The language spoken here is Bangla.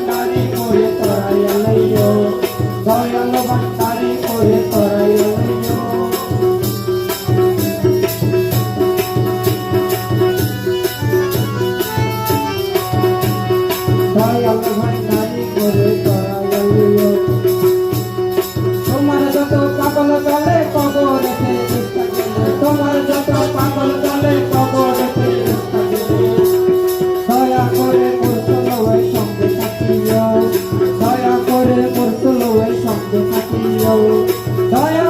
ভান্ডারি করে তরাইয়া লইও দয়াল ভান্ডারি করে তরাইয়া লইও দয়াল ভান্ডারি করে তরাইয়া লইও তোমার যত পাগল চলে কবরেতে তোমার যত পাগল চলে কবরেতে দয়া করে মুরসল ওই সঙ্গে থাকিও দয়া করে মুরসল ওই সঙ্গে থাকিও দয়া